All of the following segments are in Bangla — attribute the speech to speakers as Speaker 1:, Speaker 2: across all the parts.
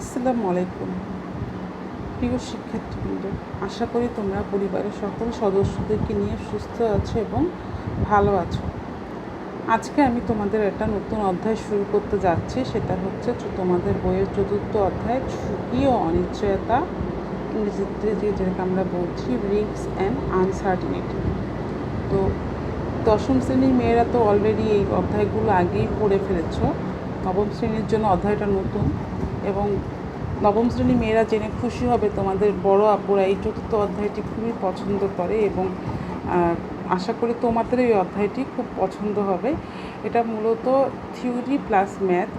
Speaker 1: আসসালামু আলাইকুম প্রিয় শিক্ষার্থীবৃন্দ, আশা করি তোমরা পরিবারের সকল সদস্যদেরকে নিয়ে সুস্থ আছো এবং ভালো আছো। আজকে আমি তোমাদের একটা নতুন অধ্যায় শুরু করতে যাচ্ছি। সেটা হচ্ছে তোমাদের বইয়ের 4র্থ অধ্যায়, ঝুঁকি ও অনিশ্চয়তা, ইংরেজিতে যেটাকে আমরা বলছি রিস্ক অ্যান্ড আনসার্টিনিটি। তো দশম শ্রেণীর মেয়েরা তো অলরেডি এই অধ্যায়গুলো আগেই পড়ে ফেলেছ। নবম শ্রেণীর জন্য অধ্যায়টা নতুন, এবং নবম শ্রেণীর মেয়েরা জেনে খুশি হবে তোমাদের বড় আপুরা এই 4র্থ অধ্যায়টি খুবই পছন্দ করে, এবং আশা করি তোমাদের এই অধ্যায়টি খুব পছন্দ হবে। এটা মূলত থিওরি প্লাস ম্যাথ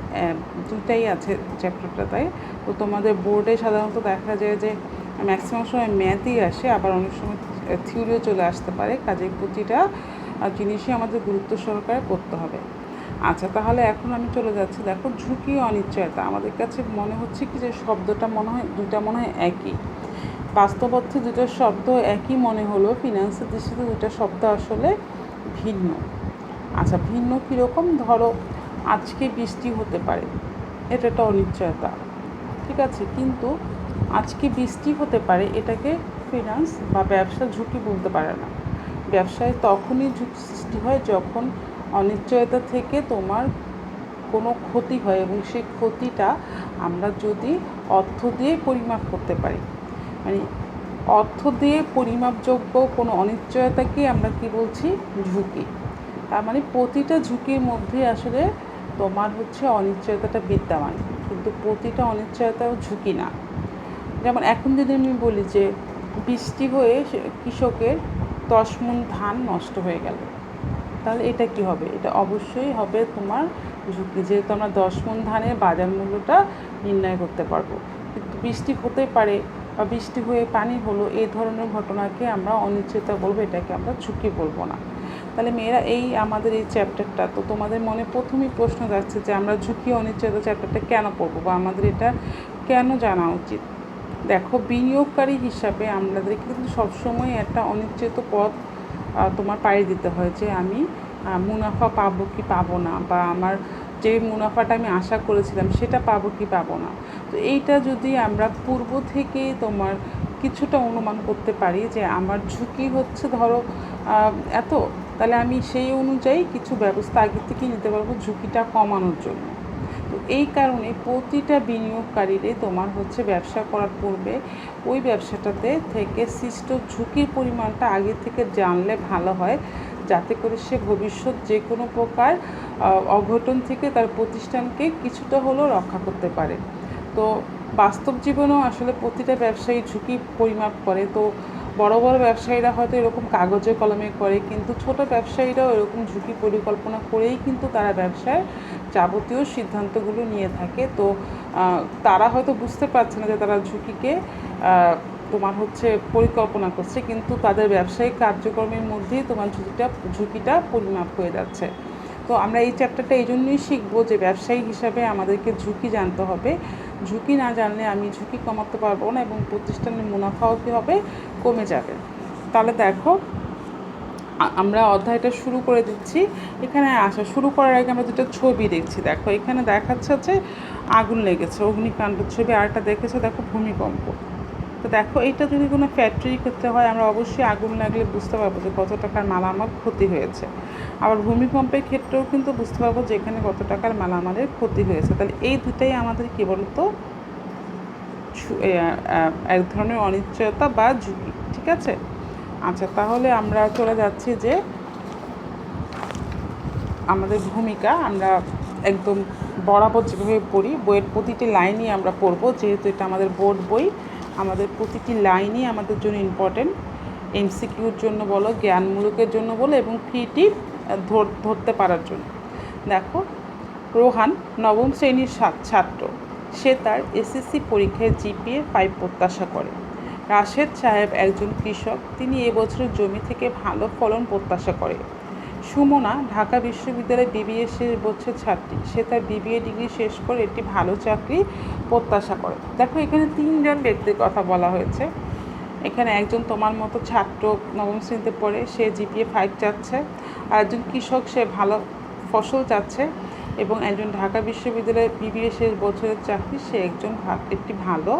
Speaker 1: দুটাই আছে চ্যাপ্টারটাতে। তো তোমাদের বোর্ডে সাধারণত দেখা যায় যে ম্যাক্সিমাম সময় ম্যাথই আসে, আবার অনেক সময় থিওরিও চলে আসতে পারে। কাজেই প্রতিটা জিনিসই আমাদের গুরুত্ব সহকারে করতে হবে। আচ্ছা, তাহলে এখন আমি চলে যাচ্ছি। দেখো, ঝুঁকি অনিশ্চয়তা আমাদের কাছে মনে হচ্ছে কি যে শব্দটা দুটা মনে হয় একই। বাস্তবর্থে দুটো শব্দ একই মনে হলো, ফিনান্সের দৃষ্টিতে দুটো শব্দ আসলে ভিন্ন। আচ্ছা, ভিন্ন কীরকম? ধরো, আজকে বৃষ্টি হতে পারে, এটা একটা অনিশ্চয়তা, ঠিক আছে। কিন্তু আজকে বৃষ্টি হতে পারে এটাকে ফিনান্স বা ব্যবসা ঝুঁকি বলতে পারে না। ব্যবসায় তখনই ঝুঁকি সৃষ্টি হয় যখন অনিশ্চয়তা থেকে তোমার কোনো ক্ষতি হয়, এবং সেই ক্ষতিটা আমরা যদি অর্থ দিয়ে পরিমাপ করতে পারি, মানে অর্থ দিয়ে পরিমাপযোগ্য কোনো অনিশ্চয়তাকে আমরা কি বলছি? ঝুঁকি। তার মানে প্রতিটা ঝুঁকির মধ্যে আসলে তোমার হচ্ছে অনিশ্চয়তাটা বিদ্যমান, কিন্তু প্রতিটা অনিশ্চয়তাও ঝুঁকি না। যেমন এখন যদি আমি বলি যে বৃষ্টি হয়ে কৃষকের 10 মণ ধান নষ্ট হয়ে গেল, তাহলে এটা কি হবে? এটা অবশ্যই হবে তোমার ঝুঁকি, যেহেতু আমরা 10 মণ ধানের বাজার মূল্যটা নির্ণয় করতে পারবো। কিন্তু বৃষ্টি হতে পারে বা বৃষ্টি হয়ে পানি হলো, এই ধরনের ঘটনাকে আমরা অনিশ্চয়তা বলবো, এটাকে আমরা ঝুঁকি বলবো না। তাহলে মেয়েরা, এই আমাদের এই চ্যাপ্টারটা, তো তোমাদের মনে প্রথমেই প্রশ্ন যাচ্ছে যে আমরা ঝুঁকি অনিশ্চয়তা চ্যাপ্টারটা কেন পড়বো, বা আমাদের এটা কেন জানা উচিত। দেখো, বিনিয়োগকারী হিসাবে আমাদেরকে কিন্তু সবসময় একটা অনিশ্চিত পথ তোমার পাড়ি দিতে হয়, যে আমি মুনাফা পাবো কি পাবো না, বা আমার যে মুনাফাটা আমি আশা করেছিলাম সেটা পাবো কি পাবো না। তো এইটা যদি আমরা পূর্ব থেকেই তোমার কিছুটা অনুমান করতে পারি যে আমার ঝুঁকি হচ্ছে ধরো এত, তাহলে আমি সেই অনুযায়ী কিছু ব্যবস্থা আগে থেকেই নিতে পারবো ঝুঁকিটা কমানোর জন্য। তো এই কারণে প্রতিটা বিনিয়োগকারীরে তোমার হচ্ছে ব্যবসা করার পূর্বে ওই ব্যবসাটাতে থেকে সৃষ্ট ঝুঁকির পরিমাণটা আগে থেকে জানলে ভালো হয়, যাতে করে সে ভবিষ্যৎ যে কোনো প্রকার অঘটন থেকে তার প্রতিষ্ঠানকে কিছুটা হলেও রক্ষা করতে পারে। তো বাস্তব জীবনেও আসলে প্রতিটা ব্যবসায়ী ঝুঁকি পরিমাপ করে। তো বড় বড় ব্যবসায়ীরা হয়তো এরকম কাগজে কলমে করে, কিন্তু ছোট ব্যবসায়ীরাও এরকম ঝুঁকি পরিকল্পনা করেই কিন্তু তারা ব্যবসায় যাবতীয় সিদ্ধান্তগুলো নিয়ে থাকে। তো তারা হয়তো বুঝতে পারছে না যে তারা ঝুঁকিকে তোমার হচ্ছে পরিকল্পনা করছে, কিন্তু তাদের ব্যবসায়িক কার্যক্রমের মধ্যেই তোমার ঝুঁকিটা পরিমাপ হয়ে যাচ্ছে। তো আমরা এই চ্যাপ্টারটা এই জন্যই শিখবো যে ব্যবসায়ী হিসাবে আমাদেরকে ঝুঁকি জানতে হবে। ঝুঁকি না জানলে আমি ঝুঁকি কমাতে পারবো না, এবং প্রতিষ্ঠানের মুনাফাও কী হবে? কমে যাবে। তাহলে দেখো, আমরা অধ্যায়টা শুরু করে দিচ্ছি। এখানে শুরু করার আগে আমরা দুটো ছবি দেখছি। দেখো, এখানে দেখাচ্ছে হচ্ছে আগুন লেগেছে, অগ্নিকাণ্ড ছবি। আরেকটা দেখেছে দেখো ভূমিকম্প। তো দেখো, এইটা যদি কোনো ফ্যাক্টরি করতে হয়, আমরা অবশ্যই আগুন লাগলে বুঝতে পারবো যে কত টাকার মালামাল ক্ষতি হয়েছে। আবার ভূমিকম্পের ক্ষেত্রেও কিন্তু বুঝতে পারবো যে এখানে কত টাকার মালামালের ক্ষতি হয়েছে। তাহলে এই দুটাই আমাদের কী বলতো? এক ধরনের অনিশ্চয়তা বা ঝুঁকি, ঠিক আছে। আচ্ছা, তাহলে আমরা চলে যাচ্ছি যে আমাদের ভূমিকা আমরা একদম বরাবর যেভাবে পড়ি, বইয়ের প্রতিটি লাইনই আমরা পড়বো, যেহেতু এটা আমাদের বোর্ড বই। আমাদের প্রতিটি লাইনই আমাদের জন্য ইম্পর্টেন্ট, এমসিকিউর জন্য বলো, জ্ঞানমূলকের জন্য বলো, এবং ক্রিয়েটিভ ধরতে পারার জন্য। দেখো, রোহান নবম শ্রেণীর ছাত্র। সে তার এসএসসি পরীক্ষায় জিপিএ 5 প্রত্যাশা করে। রাশেদ সাহেব একজন কৃষক, তিনি এবছরের জমি থেকে ভালো ফলন প্রত্যাশা করে। সুমনা ঢাকা বিশ্ববিদ্যালয়ে বিবিএ শেষ বছরের ছাত্রী। সে তার বিবিএ ডিগ্রি শেষ করে একটি ভালো চাকরি প্রত্যাশা করে। দেখো, এখানে 3 জন ব্যক্তির কথা বলা হয়েছে। এখানে একজন তোমার মতো ছাত্র, নবম শ্রেণীতে পড়ে, সে জিপিএ 5 চাচ্ছে। আর একজন কৃষক, সে ভালো ফসল চাচ্ছে। এবং একজন ঢাকা বিশ্ববিদ্যালয়ের বিবিএ শেষ বছরের চাকরি, সে একটি ভালো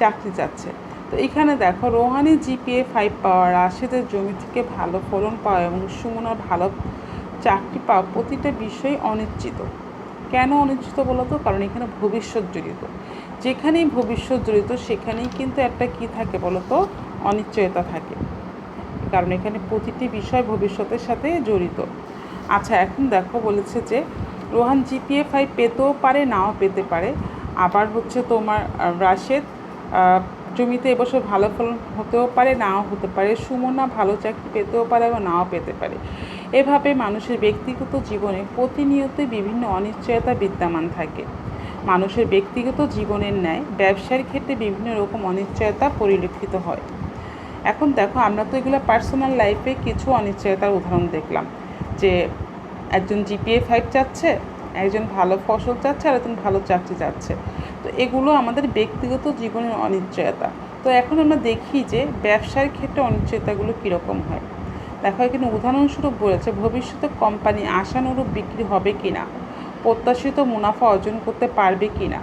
Speaker 1: চাকরি চাচ্ছে। তো এখানে দেখো, রোহানি জিপিএ 5 পাওয়া, রাশেদের জমি থেকে ভালো ফলন পাওয়া এবং সুমনার ভালো চাকরি পাওয়া প্রতিটা বিষয় অনিশ্চিত। কেন অনিশ্চিত বলো তো? কারণ এখানে ভবিষ্যৎ জড়িত। যেখানেই ভবিষ্যৎ জড়িত সেখানেই কিন্তু একটা কি থাকে বলো তো? অনিশ্চয়তা থাকে, কারণ এখানে প্রতিটি বিষয় ভবিষ্যতের সাথে জড়িত। আচ্ছা, এখন দেখো বলেছে যে রোহান জিপিএ 5 পেতেও পারে, নাও পেতে পারে। আবার হচ্ছে তোমার রাশেদ জমিতে এবছর ভালো ফলন হতেও পারে, নাও হতে পারে। সুমনা ভালো চাকরি পেতেও পারে এবং নাও পেতে পারে। এভাবে মানুষের ব্যক্তিগত জীবনে প্রতিনিয়তই বিভিন্ন অনিশ্চয়তা বিদ্যমান থাকে। মানুষের ব্যক্তিগত জীবনের ন্যায় ব্যবসার ক্ষেত্রে বিভিন্ন রকম অনিশ্চয়তা পরিলক্ষিত হয়। এখন দেখো, আমরা তো এগুলো পার্সোনাল লাইফে কিছু অনিশ্চয়তার উদাহরণ দেখলাম, যে একজন জিপিএ 5 চাচ্ছে, একজন ভালো ফসল চাচ্ছে, আর একজন ভালো চাকরি চাচ্ছে। তো এগুলো আমাদের ব্যক্তিগত জীবনের অনিশ্চয়তা। তো এখন আমরা দেখি যে ব্যবসার ক্ষেত্রে অনিশ্চয়তাগুলো কীরকম হয়। দেখো, এখানে উদাহরণস্বরূপ বলেছে ভবিষ্যতে কোম্পানি আশানুরূপ বিক্রি হবে কি না, প্রত্যাশিত মুনাফা অর্জন করতে পারবে কি না,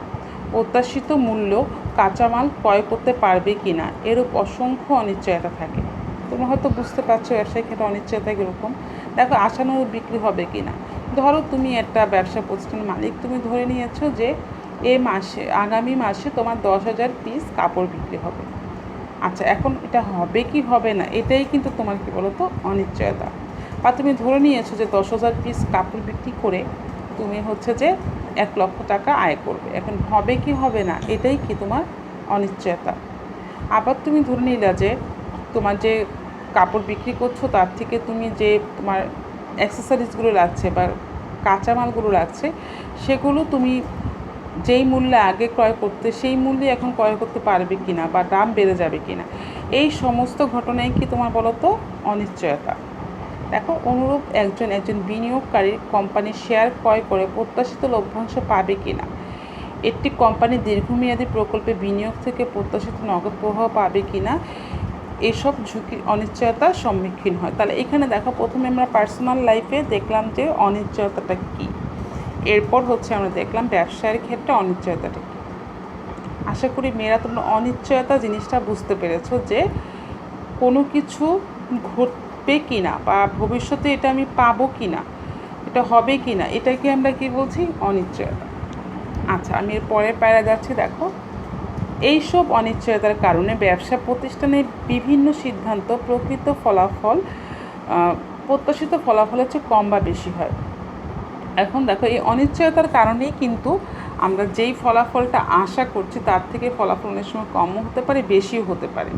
Speaker 1: প্রত্যাশিত মূল্য কাঁচামাল ক্রয় করতে পারবে কি না, এরূপ অসংখ্য অনিশ্চয়তা থাকে। তোমরা হয়তো বুঝতে পারছো ব্যবসায়িক ক্ষেত্রে অনিশ্চয়তা কীরকম। দেখো, আশানুরূপ বিক্রি হবে কি না। ধরো তুমি একটা ব্যবসা প্রতিষ্ঠানের মালিক, তুমি ধরে নিয়েছো যে আগামী মাসে তোমার 10,000 পিস কাপড় বিক্রি হবে। আচ্ছা, এখন এটা হবে কি হবে না, এটাই কিন্তু তোমার কী বলো তো? অনিশ্চয়তা। বা তুমি ধরে নিয়েছো যে 10,000 পিস কাপড় বিক্রি করে তুমি হচ্ছে যে 1 লক্ষ টাকা আয় করবে। এখন হবে কি হবে না, এটাই কি তোমার অনিশ্চয়তা। আবার তুমি ধরে নিলে যে তোমার যে কাপড় বিক্রি করছো তার থেকে তুমি যে তোমার অ্যাক্সেসরিজগুলো লাগছে বা কাঁচামালগুলো লাগছে, সেগুলো তুমি যেই মূল্যে আগে ক্রয় করতে সেই মূল্যে এখন ক্রয় করতে পারবে কি না, বা দাম বেড়ে যাবে কি না। এই সমস্ত ঘটনায় কি তোমার বলো তো? অনিশ্চয়তা। দেখো, অনুরূপ একজন বিনিয়োগকারী কোম্পানির শেয়ার ক্রয় করে প্রত্যাশিত লভ্যাংশ পাবে কি না, একটি কোম্পানির দীর্ঘমেয়াদী প্রকল্পে বিনিয়োগ থেকে প্রত্যাশিত নগদ প্রবাহ পাবে কি না, এসব ঝুঁকি অনিশ্চয়তার সম্মুখীন হয়। তাহলে এখানে দেখো, প্রথমে আমরা পার্সোনাল লাইফে দেখলাম যে অনিশ্চয়তাটা কী, এরপর হচ্ছে আমরা দেখলাম ব্যবসার ক্ষেত্রে অনিশ্চয়তাটা কী। আশা করি মেয়েরা তোমরা অনিশ্চয়তা জিনিসটা বুঝতে পেরেছো, যে কোনো কিছু ঘটবে কি না, বা ভবিষ্যতে এটা আমি পাবো কি না, এটা হবে কি না, এটাকে আমরা কি বলছি? অনিশ্চয়তা। আচ্ছা, আমি এর পরের প্যারা যাচ্ছি। দেখো, এইসব অনিশ্চয়তার কারণে ব্যবসা প্রতিষ্ঠানের বিভিন্ন সিদ্ধান্ত প্রত্যাশিত ফলাফলের চেয়ে কম বা বেশি হয়। এখন দেখো, এই অনিশ্চয়তার কারণেই কিন্তু আমরা যেই ফলাফলটা আশা করছি তার থেকে ফলাফল অনেক সময় কমও হতে পারে, বেশিও হতে পারে।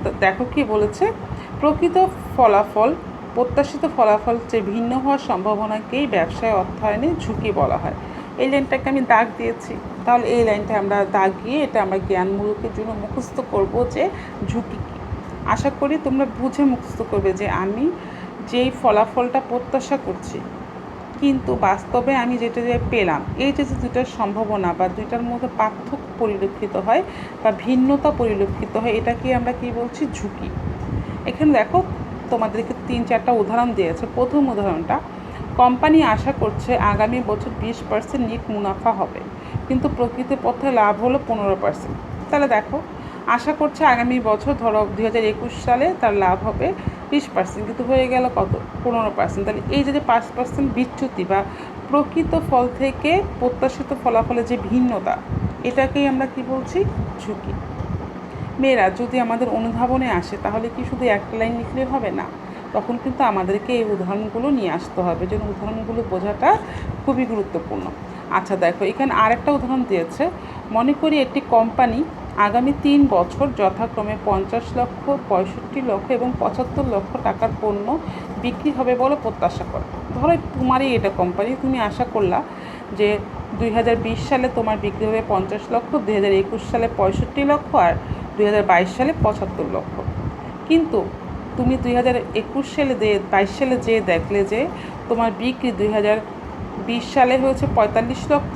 Speaker 1: তো দেখো কি বলেছে, প্রকৃত ফলাফল প্রত্যাশিত ফলাফল চেয়ে ভিন্ন হওয়ার সম্ভাবনাকেই ব্যবসায় অর্থায়নে ঝুঁকি বলা হয়। এই লাইনটাকে আমি দাগ দিয়েছি, তাহলে এই লাইনটা আমরা দাগ গিয়ে এটা আমরা জ্ঞানমূলকের জন্য মুখস্থ করব যে ঝুঁকি কী। আশা করি তোমরা বুঝে মুখস্থ করবে যে আমি যেই ফলাফলটা প্রত্যাশা করছি কিন্তু বাস্তবে আমি যেটা পেলাম, এই যে দুটার সম্ভাবনা বা দুইটার মধ্যে পার্থক্য পরিলক্ষিত হয় বা ভিন্নতা পরিলক্ষিত হয়, এটাকে আমরা কী বলছি? ঝুঁকি। এখানে দেখো, তোমাদেরকে 3-4টা উদাহরণ দিয়েছে। প্রথম উদাহরণটা, কোম্পানি আশা করছে আগামী বছর 20% নিট মুনাফা হবে, কিন্তু প্রকৃত পথে লাভ হলো 15%। তাহলে দেখো, আশা করছে আগামী বছর, ধরো 2021 সালে তার লাভ হবে 20%, কিন্তু হয়ে গেল কত? 15%। তাহলে এই যে 5% বিচ্যুতি বা প্রকৃত ফল থেকে প্রত্যাশিত ফলাফলের যে ভিন্নতা, এটাকেই আমরা কি বলছি? ঝুঁকি। মেয়েরা যদি আমাদের অনুধাবনে আসে তাহলে কি শুধু একটা লাইন লিখলে হবে না, তখন কিন্তু আমাদেরকে এই উদাহরণগুলো নিয়ে আসতে হবে, যেন উদাহরণগুলো বোঝাটা খুবই গুরুত্বপূর্ণ। আচ্ছা দেখো, এখানে আরেকটা উদাহরণ দিয়েছে। মনে করি একটি কোম্পানি আগামী 3 বছর যথাক্রমে 50 লক্ষ, 65 লক্ষ এবং 75 লক্ষ টাকার পণ্য বিক্রি হবে বলে প্রত্যাশা করে। ধরো তোমারই এটা কোম্পানি, তুমি আশা করলা যে 2020 সালে তোমার বিক্রি হবে 50 লক্ষ, 2021 সালে 65 লক্ষ, আর 2022 সালে 75 লক্ষ। কিন্তু তুমি 2021 সালে 22 সালে যেয়ে দেখলে যে তোমার বিক্রি 2020 সালে হয়েছে 45 লক্ষ,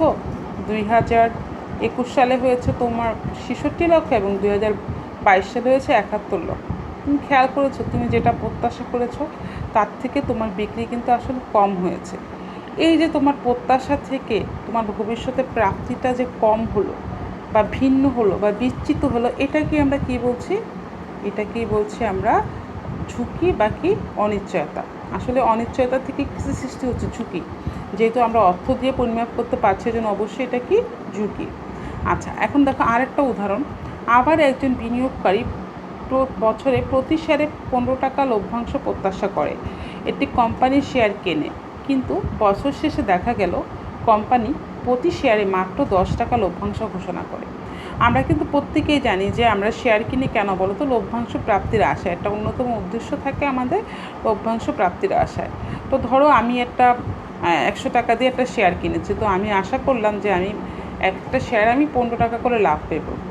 Speaker 1: 2021 সালে হয়েছে তোমার 66 লক্ষ এবং 2022 সালে হয়েছে 71 লক্ষ। তুমি খেয়াল করেছো, তুমি যেটা প্রত্যাশা করেছো তার থেকে তোমার বিক্রি কিন্তু আসলে কম হয়েছে। এই যে তোমার প্রত্যাশা থেকে তোমার ভবিষ্যতে প্রাপ্তিটা যে কম হলো বা ভিন্ন হলো বা বিচ্যুত হলো, এটাকে আমরা কী বলছি? এটাকেই বলছি আমরা ঝুঁকি বা কি অনিশ্চয়তা। আসলে অনিশ্চয়তা থেকে কিছু সৃষ্টি হচ্ছে ঝুঁকি, যেহেতু আমরা অর্থ দিয়ে পরিমাপ করতে পারছি জন্য অবশ্যই এটা কি ঝুঁকি। আচ্ছা, এখন দেখো আরেকটা উদাহরণ। আবার একজন বিনিয়োগকারী বছরে প্রতি শেয়ারে 15 টাকা লভ্যাংশ প্রত্যাশা করে, একটি কোম্পানির শেয়ার কেনে, কিন্তু বছর শেষে দেখা গেল কোম্পানি প্রতি শেয়ারে মাত্র 10 টাকা লভ্যাংশ ঘোষণা করে। আমরা কিন্তু প্রত্যেকেই জানি যে আমরা শেয়ার কিনি কেন বলো তো? লভ্যাংশ প্রাপ্তির আশায়। একটা অন্যতম উদ্দেশ্য থাকে আমাদের লভ্যাংশ প্রাপ্তির আশায়। তো ধরো আমি একটা 100 টাকা দিয়ে একটা শেয়ার কিনেছি, তো আমি আশা করলাম যে আমি একটা শেয়ার আমি 15 টাকা করে লাভ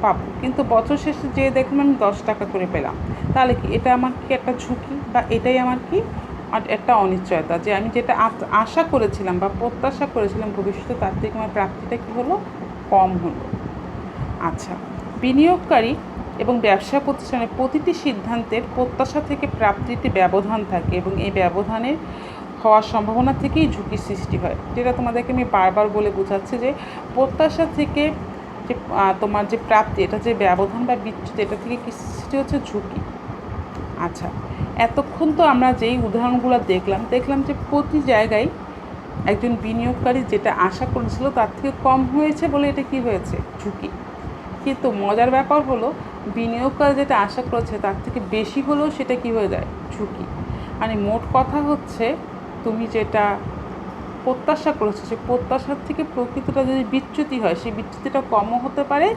Speaker 1: পাবো, কিন্তু বছর শেষে যেয়ে দেখলাম আমি 10 টাকা করে পেলাম। তাহলে কি এটা আমার কি একটা ঝুঁকি, বা এটাই আমার কি একটা অনিশ্চয়তা, যে আমি যেটা আশা করেছিলাম বা প্রত্যাশা করেছিলাম ভবিষ্যতে, তার থেকে আমার প্রাপ্তিটা কী হলো? কম হলো। আচ্ছা, বিনিয়োগকারী এবং ব্যবসা প্রতিষ্ঠানের প্রতিটি সিদ্ধান্তের প্রত্যাশা থেকে প্রাপ্তিতে ব্যবধান থাকে, এবং এই ব্যবধানের হওয়ার সম্ভাবনা থেকেই ঝুঁকির সৃষ্টি হয়। যেটা তোমাদেরকে আমি বারবার বলে বোঝাচ্ছি যে প্রত্যাশা থেকে যে তোমার যে প্রাপ্তি, এটা যে ব্যবধান বা বিচ্যুতি, এটা থেকে কী সৃষ্টি হচ্ছে? ঝুঁকি। আচ্ছা, এতক্ষণ তো আমরা যেই উদাহরণগুলো দেখলাম যে প্রতি জায়গায় একজন বিনিয়োগকারী যেটা আশা করেছিল তার থেকে কম হয়েছে বলে এটা কী হয়েছে? ঝুঁকি। কিন্তু মজার ব্যাপার হলো, বিনিয়োগকারী যেটা আশা করেছে তার থেকে বেশি হলেও সেটা কী হয়ে যায়? ঝুঁকি। মানে মোট কথা হচ্ছে, তুমি যেটা প্রত্যাশা করেছো সেই প্রত্যাশার থেকে প্রকৃতটা যদি বিচ্যুতি হয়, সেই বিচ্যুতিটা কমও হতে পারে,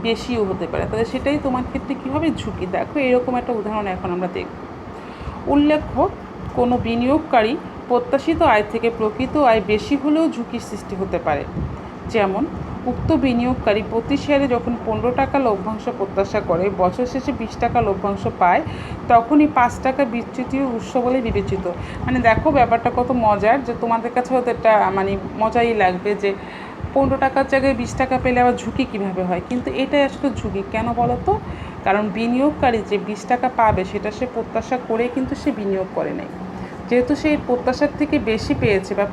Speaker 1: বেশিও হতে পারে, তাহলে সেটাই তোমার ক্ষেত্রে কী হবে? ঝুঁকি। দেখো এরকম একটা উদাহরণ এখন আমরা দেখব। উল্লেখ্য, কোনো বিনিয়োগকারী প্রত্যাশিত আয় থেকে প্রকৃত আয় বেশি হলেও ঝুঁকির সৃষ্টি হতে পারে। যেমন উক্ত বিনিয়োগকারী প্রতি শেয়ারে যখন 15 টাকা লভ্যাংশ প্রত্যাশা করে, বছর শেষে 20 টাকা লভ্যাংশ পায়, তখনই 5 টাকা বিচ্যুতির উৎস বলে বিবেচিত। মানে দেখো ব্যাপারটা কত মজার, যে তোমাদের কাছে হয়তো এটা মানে মজাই লাগবে যে 15 টাকার জায়গায় 20 টাকা পেলে আবার ঝুঁকি কীভাবে হয়, কিন্তু এটাই আসলে ঝুঁকি। কেন বলো তো? কারণ বিনিয়োগকারী যে 20 টাকা পাবে সেটা সে প্রত্যাশা করে কিন্তু সে বিনিয়োগ করে নাই। যেহেতু সেই প্রত্যাশার থেকে বেশি পেয়েছে বা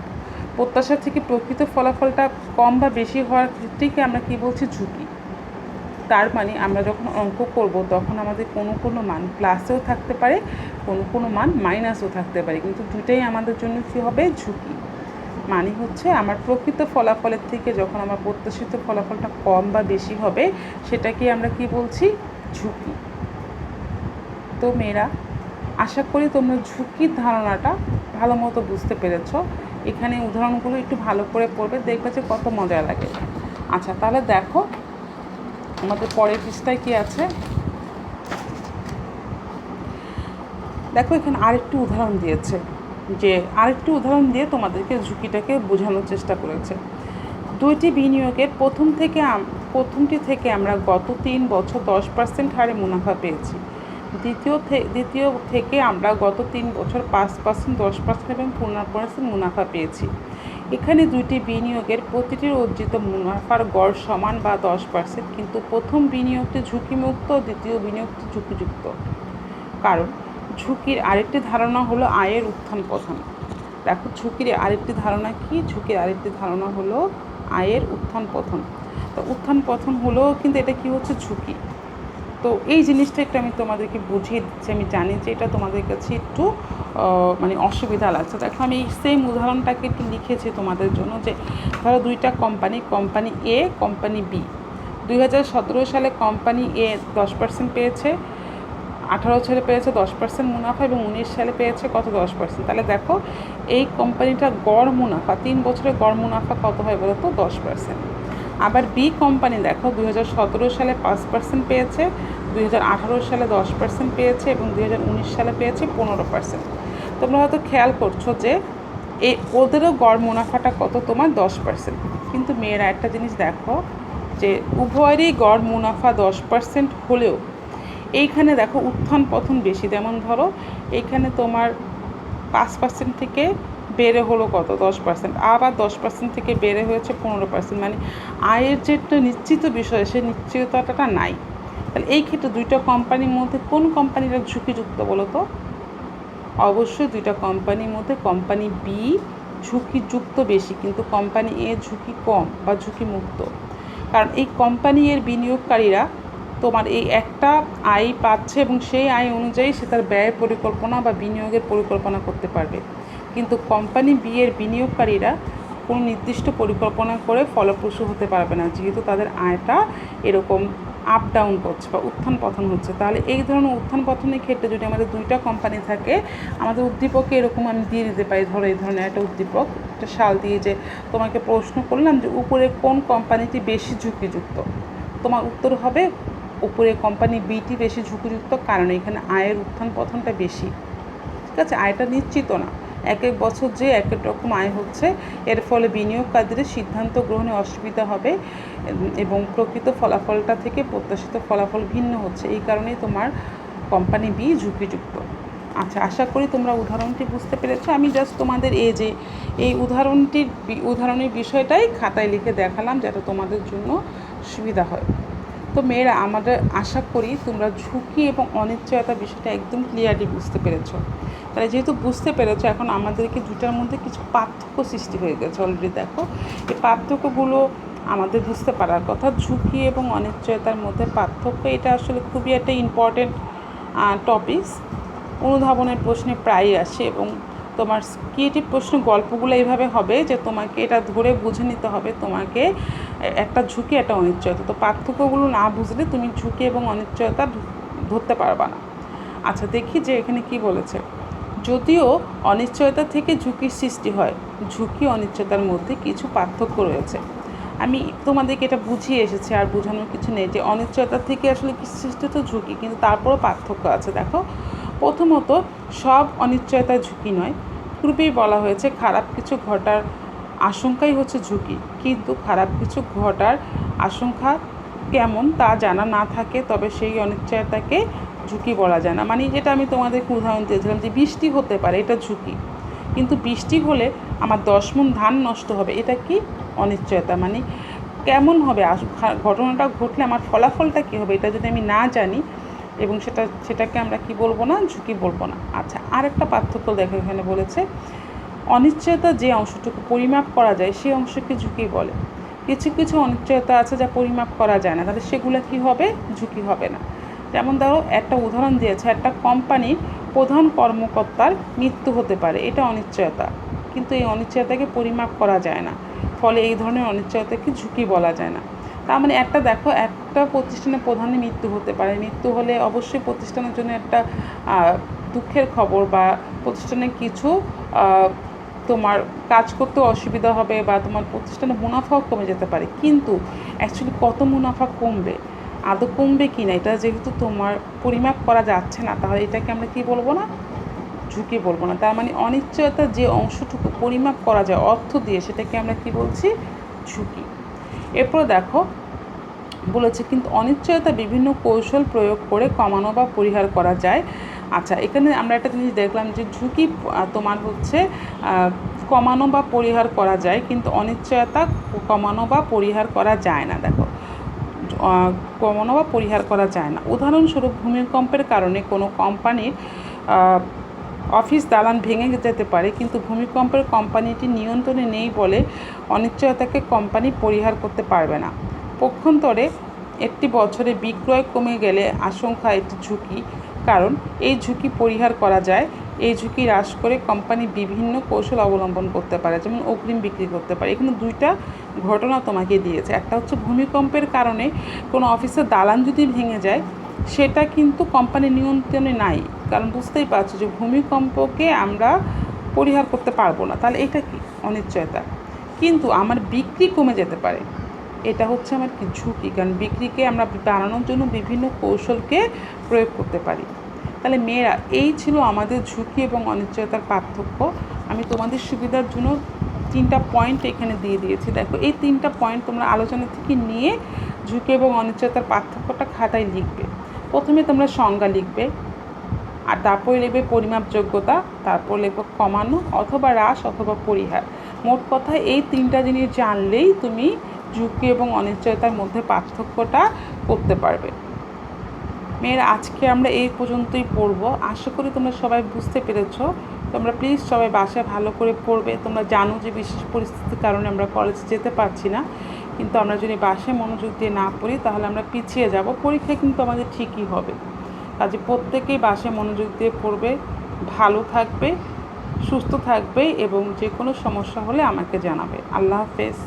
Speaker 1: প্রত্যাশার থেকে প্রকৃত ফলাফলটা কম বা বেশি হওয়ার ক্ষেত্রেই আমরা কী বলছি? ঝুঁকি। তার মানে আমরা যখন অঙ্ক করব তখন আমাদের কোনো মান প্লাসেও থাকতে পারে, কোনো মান মাইনাসও থাকতে পারে, কিন্তু দুটোই আমাদের জন্য কী হবে? ঝুঁকি। মানে হচ্ছে আমার প্রকৃত ফলাফলের থেকে যখন আমার প্রত্যাশিত ফলাফলটা কম বা বেশি হবে, সেটাকে আমরা কি বলছি? ঝুঁকি। তো মেয়েরা, আশা করি তোমরা ঝুঁকির ধারণাটা ভালো মতো বুঝতে পেরেছ। এখানে উদাহরণগুলো একটু ভালো করে পড়বে, দেখবে যে কত মজা লাগে। আচ্ছা, তাহলে দেখো আমাদের পরের পৃষ্ঠায় কী আছে। দেখো এখানে আরেকটু উদাহরণ দিয়েছে, যে আরেকটু উদাহরণ দিয়ে তোমাদেরকে ঝুঁকিটাকে বোঝানোর চেষ্টা করেছে। দুইটি বিনিয়োগের প্রথমটি থেকে আমরা গত 3 বছর 10% হারে মুনাফা পেয়েছি। দ্বিতীয় থেকে আমরা গত 3 বছর 5%, 10% এবং 15% মুনাফা পেয়েছি। এখানে দুইটি বিনিয়োগের প্রতিটির অর্জিত মুনাফার গড় সমান বা 10%, কিন্তু প্রথম বিনিয়োগটি ঝুঁকিমুক্ত, দ্বিতীয় বিনিয়োগটি ঝুঁকিযুক্ত। কারণ ঝুঁকির আরেকটি ধারণা হলো আয়ের উত্থান পতন। দেখো ঝুঁকির আরেকটি ধারণা কি? ঝুঁকির আরেকটি ধারণা হলো আয়ের উত্থান পতন। তো উত্থান পতন হলেও কিন্তু এটা কি হচ্ছে? ঝুঁকি। তো এই জিনিসটা একটু আমি তোমাদেরকে বুঝিয়ে দিচ্ছি। আমি জানি যে এটা তোমাদের কাছে একটু মানে অসুবিধা লাগছে। দেখো আমি এই সেম উদাহরণটাকে একটু লিখেছি তোমাদের জন্য, যে ধরো দুইটা কোম্পানি এ, কোম্পানি বি। 2017 সালে কোম্পানি এ 10% পেয়েছে, 18 সালে পেয়েছে 10% মুনাফা, এবং 19 সালে পেয়েছে কত? 10%। তাহলে দেখো এই কোম্পানিটার গড় মুনাফা 3 বছরের গড় মুনাফা কত হয় বলো তো? 10%। আবার বি কোম্পানি দেখো 2017 সালে 5% পেয়েছে, 2018 সালে 10% পেয়েছে, এবং 2019 সালে পেয়েছে 15%। তোমরা হয়তো খেয়াল করছো যে ওদেরও গড় মুনাফাটা কত? তোমার 10%। কিন্তু মেয়েরা একটা জিনিস দেখো, যে উভয়েরই গড় মুনাফা 10% হলেও এইখানে দেখো উত্থান পতন বেশি। যেমন ধরো এইখানে তোমার 5% থেকে বেড়ে হলো কত? 10%। আবার 10% থেকে বেড়ে হয়েছে 15%। মানে আয়ের যে একটা নিশ্চিত বিষয়, সেই নিশ্চিততাটা নাই। তাহলে এই ক্ষেত্রে দুইটা কোম্পানির মধ্যে কোন কোম্পানিটা ঝুঁকিযুক্ত বলো তো? অবশ্যই দুইটা কোম্পানির মধ্যে কোম্পানি বি ঝুঁকিযুক্ত বেশি, কিন্তু কোম্পানি এ ঝুঁকি কম বা ঝুঁকিমুক্ত। কারণ এই কোম্পানি এর বিনিয়োগকারীরা তোমার এই একটা আয় পাচ্ছে এবং সেই আয় অনুযায়ী সে তার ব্যয় পরিকল্পনা বা বিনিয়োগের পরিকল্পনা করতে পারবে। কিন্তু কোম্পানি বি এর বিনিয়োগকারীরা কোনো নির্দিষ্ট পরিকল্পনা করে ফলপ্রসূ হতে পারবে না, যেহেতু তাদের আয়টা এরকম আপ ডাউন করছে বা উত্থান পতন হচ্ছে। তাহলে এই ধরনের উত্থান পতনের ক্ষেত্রে যদি আমাদের দুইটা কোম্পানি থাকে, আমাদের উদ্দীপকে এরকম আমি দিয়ে দিতে পারি, ধরো এই ধরনের একটা উদ্দীপক, একটা সাল দিয়ে যে তোমাকে প্রশ্ন করলাম যে উপরে কোন কোম্পানিটি বেশি ঝুঁকিযুক্ত, তোমার উত্তর হবে উপরে কোম্পানি বিটি বেশি ঝুঁকিযুক্ত, কারণ এখানে আয়ের উত্থান পতনটা বেশি। ঠিক আছে, আয়টা নিশ্চিত না, এক এক বছর যে এক এক রকম আয় হচ্ছে, এর ফলে বিনিয়োগকারীদের সিদ্ধান্ত গ্রহণে অসুবিধা হবে এবং প্রকৃত ফলাফলটা থেকে প্রত্যাশিত ফলাফল ভিন্ন হচ্ছে। এই কারণেই তোমার কোম্পানি বি ঝুঁকিযুক্ত। আচ্ছা, আশা করি তোমরা উদাহরণটি বুঝতে পেরেছো। আমি জাস্ট তোমাদের এই উদাহরণের বিষয়টাই খাতায় লিখে দেখালাম, যাতে তোমাদের জন্য সুবিধা হয়। তো মেয়েরা, আমাদের আশা করি তোমরা ঝুঁকি এবং অনিশ্চয়তা বিষয়টা একদম ক্লিয়ারলি বুঝতে পেরেছো। তাহলে যেহেতু বুঝতে পেরেছো, এখন আমাদেরকে দুটার মধ্যে কিছু পার্থক্য সৃষ্টি হয়ে গেছে অলরেডি। দেখো, এই পার্থক্যগুলো আমাদের বুঝতে পারার কথা। ঝুঁকি এবং অনিশ্চয়তার মধ্যে পার্থক্য, এটা আসলে খুবই একটা ইম্পর্টেন্ট টপিকস। অনুধাবনের প্রশ্নে প্রায়ই আসে এবং তোমার ক্রিয়েটিভ প্রশ্ন গল্পগুলো এইভাবে হবে যে তোমাকে এটা ধরে বুঝে নিতে হবে তোমাকে একটা ঝুঁকি একটা অনিশ্চয়তা। তো পার্থক্যগুলো না বুঝলে তুমি ঝুঁকি এবং অনিশ্চয়তা ধরতে পারবা না। আচ্ছা, দেখি যে এখানে কি বলেছে। যদিও অনিশ্চয়তা থেকে ঝুঁকির সৃষ্টি হয়, ঝুঁকি অনিশ্চয়তার মধ্যে কিছু পার্থক্য রয়েছে। আমি তোমাদেরকে এটা বুঝিয়ে এসেছি, আর বোঝানোর কিছু নেই যে অনিশ্চয়তা থেকে আসলে কি সৃষ্টি তো ঝুঁকি, কিন্তু তারপরও পার্থক্য আছে। দেখো, প্রথমত, সব অনিশ্চয়তা ঝুঁকি নয়। পূর্বেই বলা হয়েছে খারাপ কিছু ঘটার আশঙ্কাই হচ্ছে ঝুঁকি, কিন্তু খারাপ কিছু ঘটার আশঙ্কা কেমন তা জানা না থাকে তবে সেই অনিশ্চয়তাকে ঝুঁকি বলা যায় না। মানে যেটা আমি তোমাদেরকে উদাহরণ দিয়েছিলাম যে বৃষ্টি হতে পারে, এটা ঝুঁকি, কিন্তু বৃষ্টি হলে আমার 10 মণ ধান নষ্ট হবে, এটা কি অনিশ্চয়তা। মানে কেমন হবে ঘটনাটা ঘটলে আমার ফলাফলটা কী হবে, এটা যদি আমি না জানি এবং সেটাকে আমরা কি বলবো না, ঝুঁকি বলবো না। আচ্ছা, আর একটা পার্থক্য দেখো, এখানে বলেছে অনিশ্চয়তা যে অংশটুকু পরিমাপ করা যায় সেই অংশকে ঝুঁকি বলে। কিছু কিছু অনিশ্চয়তা আছে যা পরিমাপ করা যায় না, তাহলে সেগুলো কি হবে, ঝুঁকি হবে না। যেমন ধরো, একটা উদাহরণ দিয়েছে, একটা কোম্পানির প্রধান কর্মকর্তার মৃত্যু হতে পারে, এটা অনিশ্চয়তা, কিন্তু এই অনিশ্চয়তাকে পরিমাপ করা যায় না, ফলে এই ধরনের অনিশ্চয়তাকে ঝুঁকি বলা যায় না। তার মানে একটা দেখো, একটা প্রতিষ্ঠানের প্রধানের মৃত্যু হতে পারে, মৃত্যু হলে অবশ্যই প্রতিষ্ঠানের জন্য একটা দুঃখের খবর, বা প্রতিষ্ঠানে কিছু তোমার কাজ করতে অসুবিধা হবে, বা তোমার প্রতিষ্ঠানের মুনাফাও কমে যেতে পারে। কিন্তু অ্যাকচুয়ালি কত মুনাফা কমবে, আদৌ কমবে কি না, এটা যেহেতু তোমার পরিমাপ করা যাচ্ছে না, তাহলে এটাকে আমরা কি বলবো না, ঝুঁকি বলবো না। তার মানে অনিশ্চয়তা যে অংশটুকু পরিমাপ করা যায় অর্থ দিয়ে, সেটাকে আমরা কি বলছি, ঝুঁকি। এরপর দেখো বলেছে কিন্তু অনিশ্চয়তা বিভিন্ন কৌশল প্রয়োগ করে কমানো বা পরিহার করা যায়। আচ্ছা, এখানে আমরা একটা জিনিস দেখলাম যে ঝুঁকি তোমার হচ্ছে কমানো বা পরিহার করা যায়, কিন্তু অনিশ্চয়তা কমানো বা পরিহার করা যায় না। দেখো, কমানো বা পরিহার করা যায় না। উদাহরণস্বরূপ, ভূমিকম্পের কারণে কোনো কোম্পানির অফিস দালান ভেঙে যেতে পারে, কিন্তু ভূমিকম্পের কোম্পানিটি নিয়ন্ত্রণে নেই বলে অনিশ্চয়তাকে কোম্পানি পরিহার করতে পারবে না। পক্ষান্তরে, একটি বছরে বিক্রয় কমে গেলে আশঙ্কা একটি ঝুঁকি, কারণ এই ঝুঁকি পরিহার করা যায়। এই ঝুঁকি হ্রাস করে কোম্পানি বিভিন্ন কৌশল অবলম্বন করতে পারে, যেমন অগ্রিম বিক্রি করতে পারে। এখানে দুইটা ঘটনা তোমাকে দিয়েছে। একটা হচ্ছে ভূমিকম্পের কারণে কোনো অফিসের দালান যদি ভেঙে যায়, সেটা কিন্তু কোম্পানির নিয়ন্ত্রণে নাই, কারণ বুঝতেই পারছো যে ভূমিকম্পকে আমরা পরিহার করতে পারবো না, তাহলে এটা কি অনিশ্চয়তা। কিন্তু আমার বিক্রি কমে যেতে পারে, এটা হচ্ছে আমার কি ঝুঁকি, কারণ বিক্রিকে আমরা বাড়ানোর জন্য বিভিন্ন কৌশলকে প্রয়োগ করতে পারি। তাহলে মেয়েরা, এই ছিল আমাদের ঝুঁকি এবং অনিশ্চয়তার পার্থক্য। আমি তোমাদের সুবিধার জন্য 3টা পয়েন্ট এখানে দিয়ে দিয়েছি। দেখো, এই 3টা পয়েন্ট তোমরা আলোচনা থেকে নিয়ে ঝুঁকি এবং অনিশ্চয়তার পার্থক্যটা খাতায় লিখবে। প্রথমে তোমরা সংজ্ঞা লিখবে, আর তারপরে লিখবে পরিমাপযোগ্যতা, তারপর লিখবে কমানো অথবা হ্রাস অথবা পরিহার। মোট কথা, এই 3টা জিনিস জানলেই তুমি ঝুঁকি এবং অনিশ্চয়তার মধ্যে পার্থক্যটা করতে পারবে। মেয়েরা, আজকে আমরা এই পর্যন্তই পড়ব। আশা করি তোমরা সবাই বুঝতে পেরেছো তোমরা প্লিজ সবাই বাসায় ভালো করে পড়বে। তোমরা জানো যে বিশেষ পরিস্থিতির কারণে আমরা কলেজে যেতে পারছি না, কিন্তু আমরা যদি বাসায় মনোযোগ দিয়ে না পড়ি তাহলে আমরা পিছিয়ে যাব। পরীক্ষা কিন্তু আমাদের ঠিকই হবে। কাজে প্রত্যেকেই বাসায় মনোযোগ দিয়ে পড়বে, ভালো থাকবে, সুস্থ থাকবে এবং যে কোনো সমস্যা হলে আমাকে জানাবে। আল্লাহ হাফেজ।